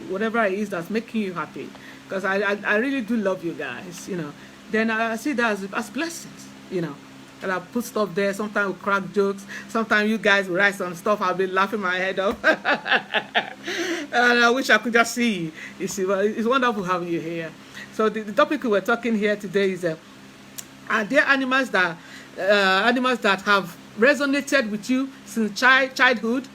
whatever it is that's making you happy. Because I really do love you guys, you know. Then I see that as blessings, you know. And I put stuff there. Sometimes we crack jokes. Sometimes you guys will write some stuff. I'll be laughing my head off. And I wish I could just see you. You see, but it's wonderful having you here. So the topic we're talking here today is: are there animals that have resonated with you since childhood,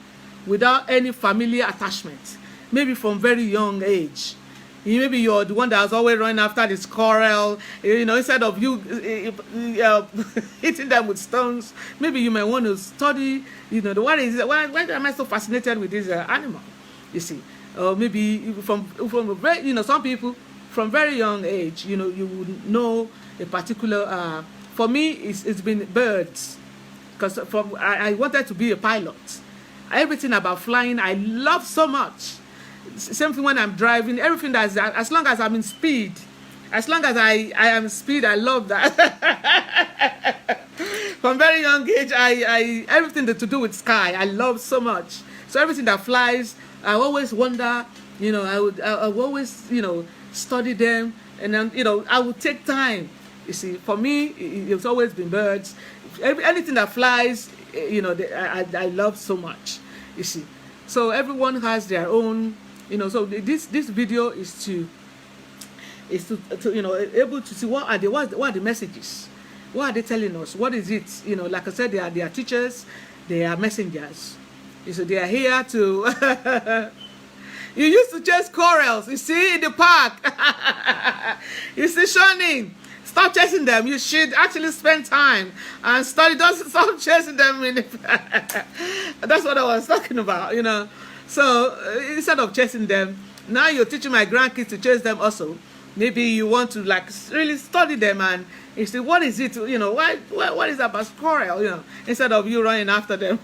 without any familiar attachment? Maybe from very young age. Maybe you're the one that's always running after the squirrel, you know, instead of you hitting them with stones. Maybe you may want to study, you know, why am I so fascinated with this animal? You see, or maybe from some people from very young age, you know, you would know a particular. For me, it's been birds, because I wanted to be a pilot. Everything about flying I love so much. Same thing when I'm driving, everything that's as long as I'm in speed, as long as I am in speed, I love that. From very young age, I everything to do with sky, I love so much. So everything that flies, I always wonder, you know, I would always, you know, study them, and then, you know, I would take time. You see, for me, it's always been birds. Anything that flies, you know, I love so much. You see, so everyone has their own. You know, so this video is to you know, able to see what are the messages, what are they telling us, what is it, you know, like I said, they are teachers, they are messengers. So they are here to you used to chase squirrels, you see, in the park. You see, Shani, stop chasing them. You should actually spend time and study. Don't stop chasing them. That's what I was talking about, you know. So instead of chasing them, now you're teaching my grandkids to chase them also. Maybe you want to like really study them, and you say, what is it, you know, what is about squirrel, you know, instead of you running after them.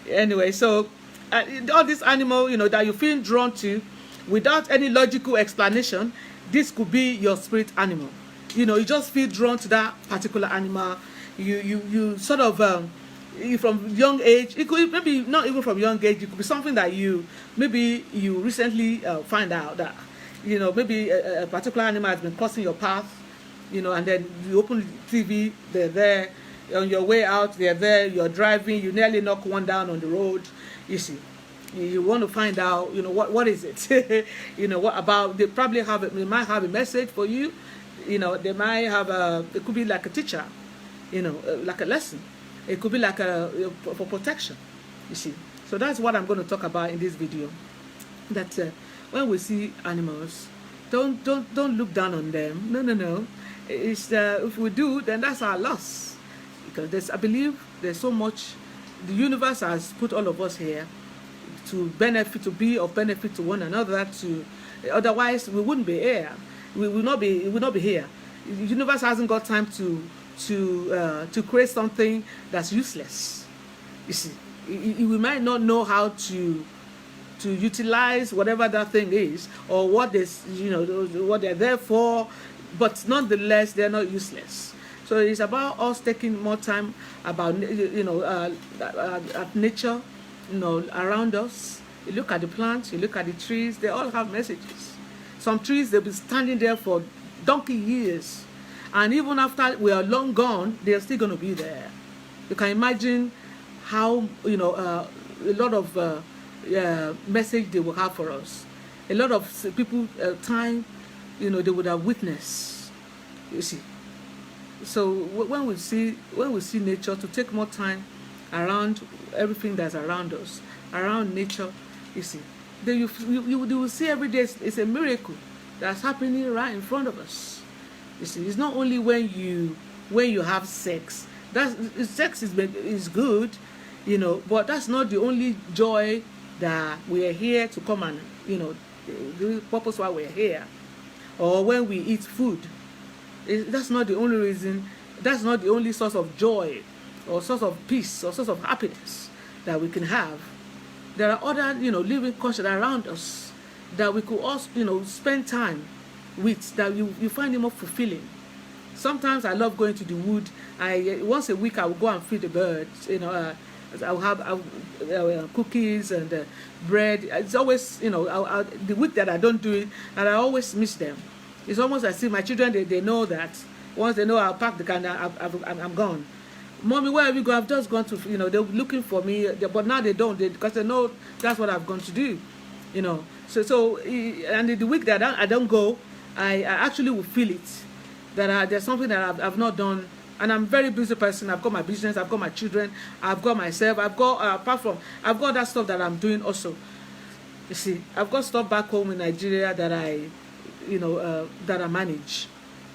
Anyway, so all this animal, you know, that you feel drawn to without any logical explanation, this could be your spirit animal. You know, you just feel drawn to that particular animal. You sort of you from young age, it could maybe not even from young age, it could be something that you maybe you recently find out that, you know, maybe a particular animal has been crossing your path, you know, and then you open the TV, they're there. On your way out, they're there. You're driving, you nearly knock one down on the road. You see, you want to find out, you know, what is it? You know, what about? They probably have they might have a message for you. You know, they might have it could be like a teacher, you know, like a lesson. It could be like for protection. You see, so that's what I'm going to talk about in this video. That when we see animals, don't look down on them. No. It's if we do, then that's our loss. Because I believe there's so much, the universe has put all of us here to benefit, to be of benefit to one another. Otherwise we wouldn't be here. We will not be here. The universe hasn't got time to create something that's useless. You see, we might not know how to utilize whatever that thing is, or what is, you know, what they're there for, but nonetheless they're not useless. So it's about us taking more time about, you know, at nature, you know, around us. You look at the plants, you look at the trees, they all have messages. Some trees, they'll be standing there for donkey years, and even after we are long gone, they're still going to be there. You can imagine how, you know, a lot of message they will have for us. A lot of people, time, you know, they would have witnessed. You see. So when we see nature, to take more time around everything that's around us, around nature, you see, then you will see every day it's a miracle that's happening right in front of us. You see, it's not only when you have sex. Sex is good, you know, but that's not the only joy that we are here to come and, you know, the purpose why we're here. Or when we eat food. That's not the only reason. That's not the only source of joy or source of peace or source of happiness that we can have. There are other, you know, living creatures around us that we could also, you know, spend time with, that you find it more fulfilling. Sometimes I love going to the wood. Once a week I will go and feed the birds. You know, I'll have cookies and bread. It's always, you know, the week that I don't do it, and I always miss them. It's almost as if my children, they know that once they know I'll pack the car, I'm gone. Mommy, where have you gone? I've just gone to, you know, they're looking for me, but now they don't, because they know that's what I've gone to do, you know. So and the week that I don't go, I actually will feel it, that there's something that I've not done. And I'm a very busy person. I've got my business, I've got my children, I've got myself, I've got, apart from, I've got that stuff that I'm doing also. You see, I've got stuff back home in Nigeria that that I manage.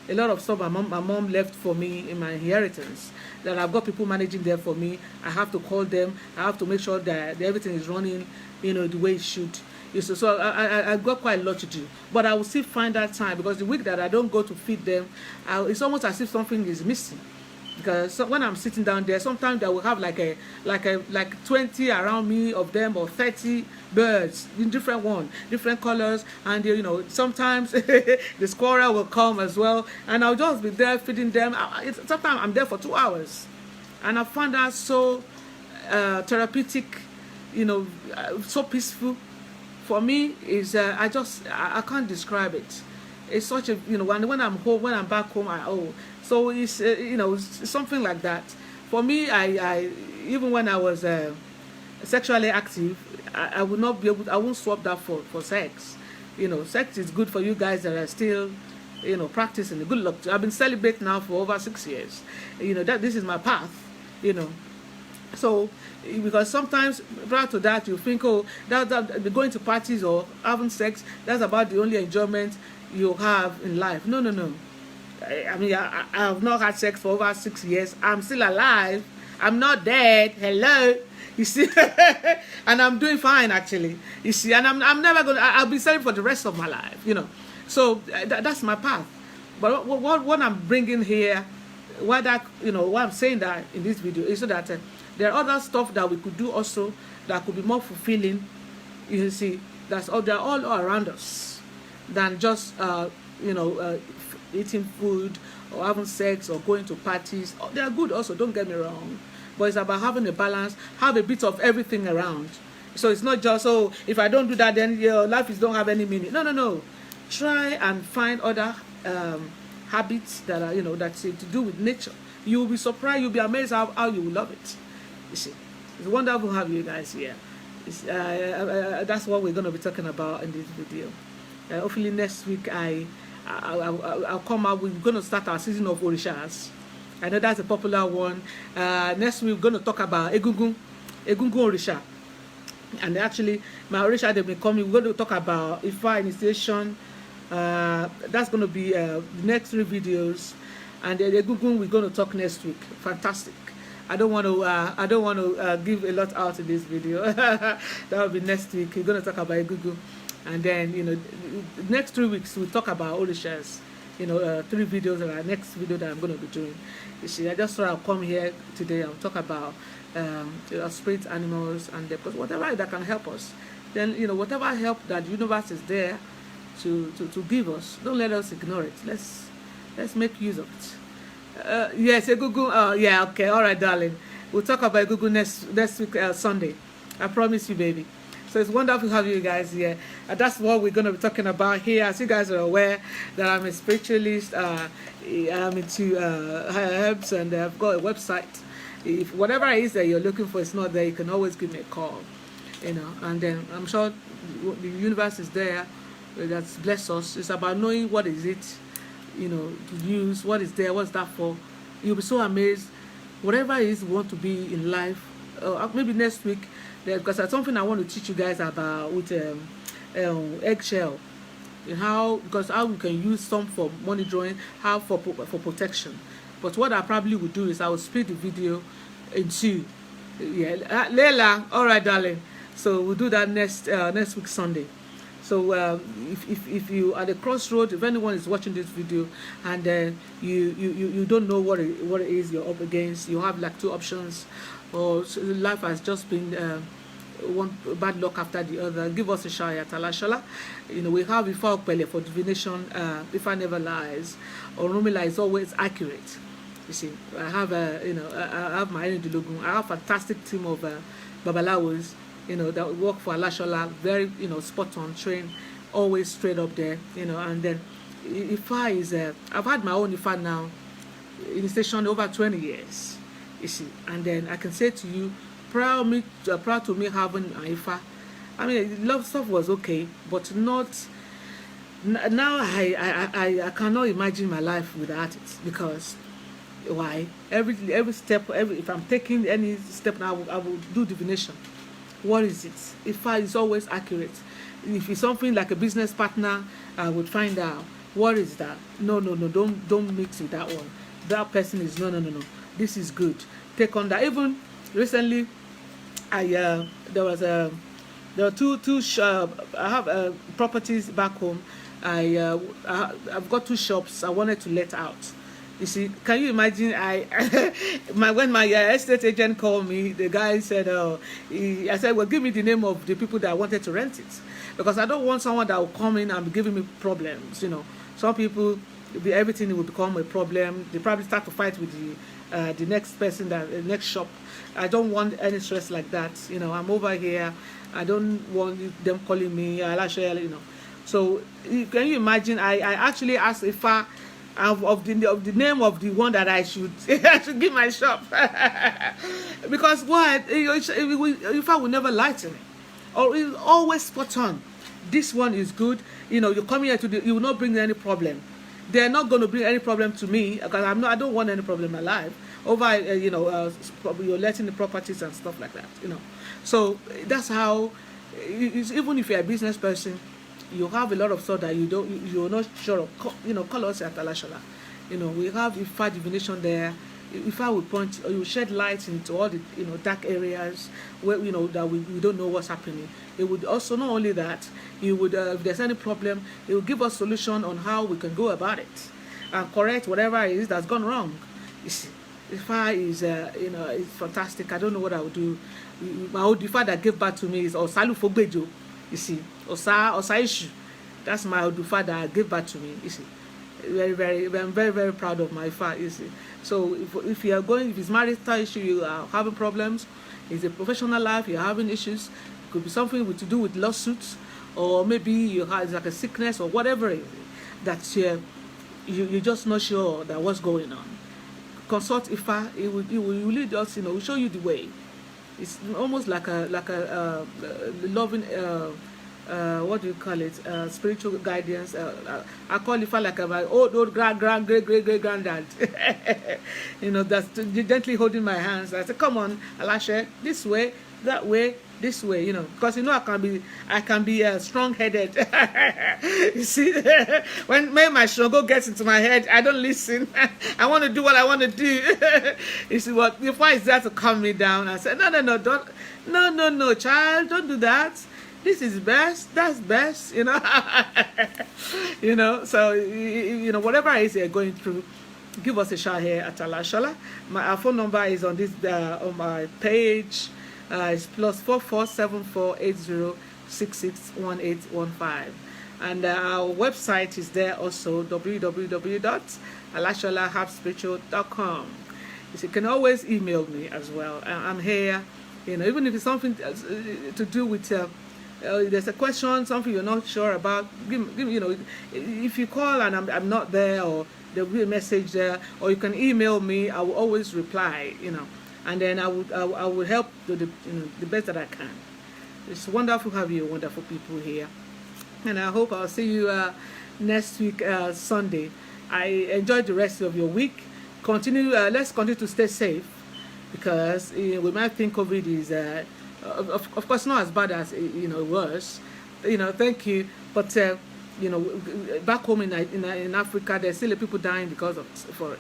A lot of stuff my mom left for me in my inheritance, that I've got people managing there for me. I have to call them. I have to make sure that everything is running, you know, the way it should. So I've got quite a lot to do, but I will still find that time, because the week that I don't go to feed them, it's almost as if something is missing. Because when I'm sitting down there, sometimes I will have like 20 around me of them, or 30 birds in different colors, and you know, sometimes the squirrel will come as well, and I'll just be there feeding them. Sometimes I'm there for 2 hours, and I find that so therapeutic, you know, so peaceful. For me, is I can't describe it. It's such a, you know, when I'm home, when I'm back home, so it's you know, it's something like that. For me, I even when I was sexually active, I would not be able, I won't swap that for sex. You know, sex is good for you guys that are still, you know, practicing. Good luck. I've been celibate now for over 6 years. You know, that this is my path. You know. So, because sometimes prior to that you think, oh, that going to parties or having sex, that's about the only enjoyment you have in life. No. I mean, I have not had sex for over 6 years. I'm still alive. I'm not dead. Hello. You see, and I'm doing fine actually. You see, and I'm never gonna. I'll be celibate for the rest of my life. You know, so that's my path. But what I'm bringing here, why I'm saying that in this video is so that there are other stuff that we could do also that could be more fulfilling. You see, they're all around us than just eating food or having sex or going to parties. They are good also, don't get me wrong, but it's about having a balance, have a bit of everything around. So it's not just, oh, if I don't do that, then your life is don't have any meaning. No, no, no. Try and find other habits that are, that's to do with nature. You will be surprised, you'll be amazed how you will love it. You see, it's wonderful to have you guys here. That's what we're going to be talking about in this video. Hopefully next week I'll come out. We're going to start our season of Orishas. I know that's a popular one. Next week we're going to talk about Egungun Orisha. And actually, my Orisha, they've been coming. We're going to talk about Ifa initiation. That's going to be the next 3 videos. And the Egungun we're going to talk next week. Fantastic. I don't want to give a lot out in this video. That will be next week. We're going to talk about Egungun. And then, next 3 weeks, we'll talk about Orishas. 3 videos are our next video that I'm going to be doing. You see, I just thought I'll come here today and talk about spirit animals, and because whatever that can help us, then, whatever help that the universe is there to give us, don't let us ignore it. Let's make use of it. Yes, Egungun. Yeah, okay, all right, darling. We'll talk about Egungun next week, Sunday. I promise you, baby. So it's wonderful to have you guys here. That's what we're going to be talking about here. As you guys are aware that I'm a spiritualist. I'm into herbs, and I've got a website. If whatever it is that you're looking for is not there, you can always give me a call. And then I'm sure the universe is there. That's blessed us. It's about knowing what is it, to use, what is there, what's that for. You'll be so amazed. Whatever it is you want to be in life, maybe next week, because that's something I want to teach you guys about with eggshell, and how we can use some for money drawing, how for protection. But what I probably would do is I will split the video in 2. Yeah, Leila, all right, darling. So we'll do that next week Sunday. So if you are at the crossroad, if anyone is watching this video and you don't know what it is you're up against, you have like 2 options, or life has just been one bad luck after the other, give us a shout at Alashala. We have Ifa Okpele for divination. Ifa never lies, or Rumila is always accurate. You see, I have I have my Logun. I have a fantastic team of Babalawos, that work for Alashala, very, spot on, trained, always straight up there, and then Ifa is, I've had my own Ifa now in the station over 20 years, you see, and then I can say to you, proud to me having an Ifa. I mean, love stuff was okay, but not, now I cannot imagine my life without it, because why? Every step, if I'm taking any step now, I will do divination. What is it? Ifa is always accurate. If it's something like a business partner, I would find out what is that. No, don't mix with that one. That person is no. This is good. Take on that. Even recently, there were two I have properties back home. I've got 2 shops I wanted to let out. You see, can you imagine? When my estate agent called me, the guy said, I said, well, give me the name of the people that wanted to rent it, because I don't want someone that will come in and be giving me problems. Some people, everything will become a problem. They probably start to fight with the next person, the next shop. I don't want any stress like that. I'm over here. I don't want them calling me. So can you imagine? I actually asked if of the name of the one that I should give my shop. Because what, if I will never lie to me, or it's always spot on. This one is good. You come here you will not bring any problem. They're not going to bring any problem to me, because I don't want any problem in my life over you're letting the properties and stuff like that. So that's how. Even if you're a business person, you have a lot of stuff that you're not sure of. Call us at Alashala. We have Ifa divination there. Ifa will point, or you shed light into all the dark areas where that we don't know what's happening. It would also, not only that, it would if there's any problem, it will give us solution on how we can go about it and correct whatever it is that's gone wrong. You see, Ifa is it's fantastic. I don't know what I would do. My old Ifa that gave birth to me is Osalu Fogbejo. You see, Osa issue. That's my Odufa that gave back to me, you see. I'm very, very proud of my father, you see. So if you are going, if it's marital issue, you are having problems, it's a professional life, you're having issues, it could be something to do with lawsuits, or maybe you have like a sickness or whatever it is, that you're just not sure that what's going on. Consult Ifa, it will lead us, will show you the way. It's almost like a loving, what do you call it? Spiritual guidance. I call Ifa like my old great granddad. That's gently holding my hands. I say, come on, Alashe, this way, that way, this way, because I can be strong-headed. You see, when my struggle gets into my head, I don't listen. I want to do what I want to do. You see, what if I is there to calm me down? I said, no, child, don't do that. This is best. That's best. So whatever it is you're going through, give us a shout here at Alashola. Our phone number is on this on my page. It's +447480661815, and our website is there also, www.alasholahabspiritual.com. You can always email me as well. I'm here, even if it's something to do with there's a question, something you're not sure about, if you call and I'm not there, or there'll be a message there, or you can email me, I will always reply, and then I would help the best that I can. It's wonderful to have you wonderful people here, and I hope I'll see you next week, Sunday. I enjoy the rest of your week. Let's continue to stay safe, because we might think COVID is of course not as bad as it was. Thank you, but back home in Africa, there's still people dying because for it.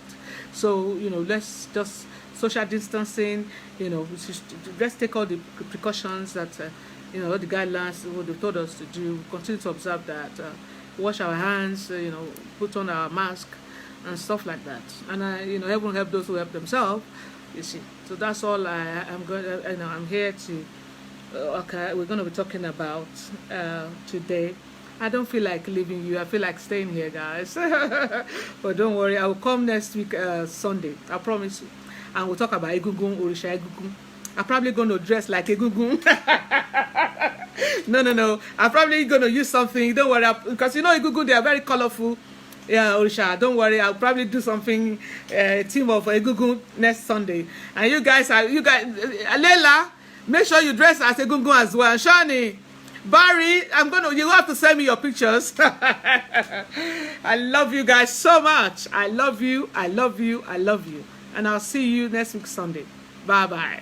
So let's just social distancing, let's take all the precautions that, all the guidelines what they told us to do. Continue to observe that, wash our hands, put on our mask and stuff like that. And everyone help those who help themselves, you see. So that's all I'm going. I'm here to. Okay, we're going to be talking about today. I don't feel like leaving you. I feel like staying here, guys. But don't worry, I will come next week, Sunday. I promise you. And we'll talk about Egungun, Orisha Egungun. I'm probably going to dress like Egungun. No. I'm probably going to use something. Don't worry, because Egungun, they are very colorful. Yeah, Orisha, don't worry. I'll probably do something, team of Egungun next Sunday. And you guys, Leila, make sure you dress as Egungun as well. Shani, Barry, you have to send me your pictures. I love you guys so much. I love you. And I'll see you next week Sunday. Bye-bye.